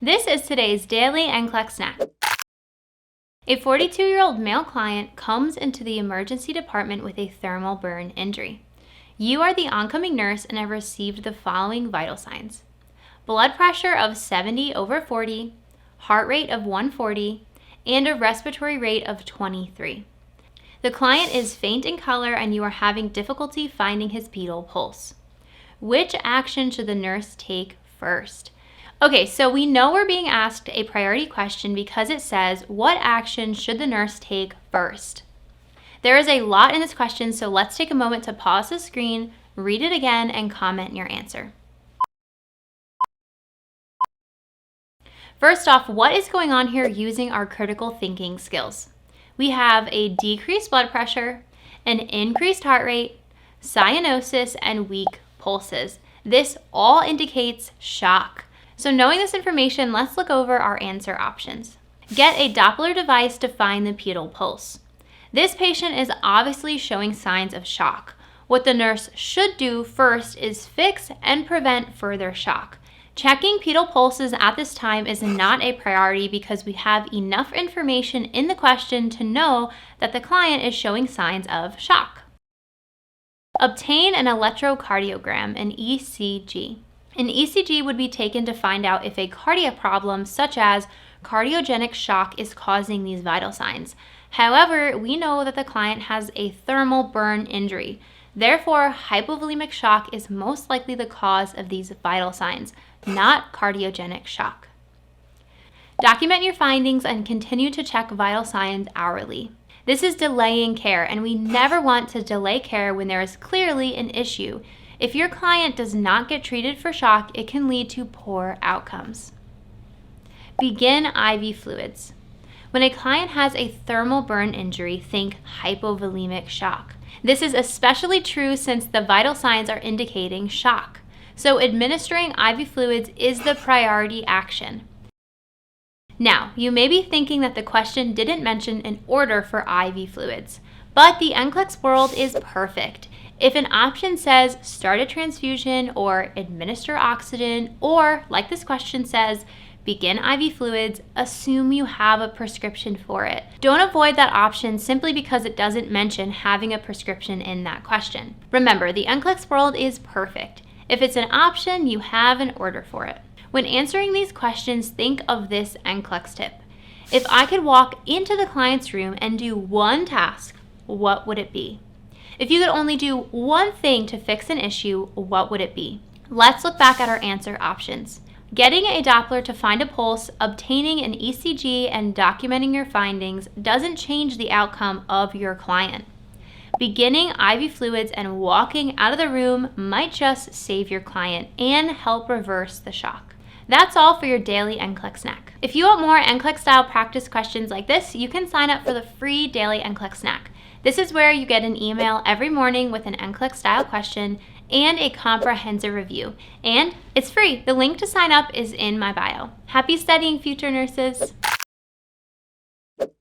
This is today's daily NCLEX snack. A 42-year-old male client comes into the emergency department with a thermal burn injury. You are the oncoming nurse and have received the following vital signs: blood pressure of 70/40, heart rate of 140, and a respiratory rate of 23. The client is faint in color and you are having difficulty finding his pedal pulse. Which action should the nurse take first? Okay, so we know we're being asked a priority question because it says, what action should the nurse take first? There is a lot in this question, so let's take a moment to pause the screen, read it again, and comment your answer. First off, what is going on here using our critical thinking skills? We have a decreased blood pressure, an increased heart rate, cyanosis, and weak pulses. This all indicates shock. So knowing this information, let's look over our answer options. Get a Doppler device to find the pedal pulse. This patient is obviously showing signs of shock. What the nurse should do first is fix and prevent further shock. Checking pedal pulses at this time is not a priority because we have enough information in the question to know that the client is showing signs of shock. Obtain an electrocardiogram, an ECG. An ECG would be taken to find out if a cardiac problem such as cardiogenic shock is causing these vital signs. However, we know that the client has a thermal burn injury. Therefore, hypovolemic shock is most likely the cause of these vital signs, not cardiogenic shock. Document your findings and continue to check vital signs hourly. This is delaying care, and we never want to delay care when there is clearly an issue. If your client does not get treated for shock, it can lead to poor outcomes. Begin IV fluids. When a client has a thermal burn injury, think hypovolemic shock. This is especially true since the vital signs are indicating shock. So administering IV fluids is the priority action. Now, you may be thinking that the question didn't mention an order for IV fluids, but the NCLEX world is perfect. If an option says start a transfusion or administer oxygen, or like this question says, begin IV fluids, assume you have a prescription for it. Don't avoid that option simply because it doesn't mention having a prescription in that question. Remember, the NCLEX world is perfect. If it's an option, you have an order for it. When answering these questions, think of this NCLEX tip. If I could walk into the client's room and do one task, what would it be? If you could only do one thing to fix an issue, what would it be? Let's look back at our answer options. Getting a Doppler to find a pulse, obtaining an ECG, and documenting your findings doesn't change the outcome of your client. Beginning IV fluids and walking out of the room might just save your client and help reverse the shock. That's all for your daily NCLEX snack. If you want more NCLEX style practice questions like this, you can sign up for the free daily NCLEX snack. This is where you get an email every morning with an NCLEX style question and a comprehensive review. And it's free. The link to sign up is in my bio. Happy studying, future nurses.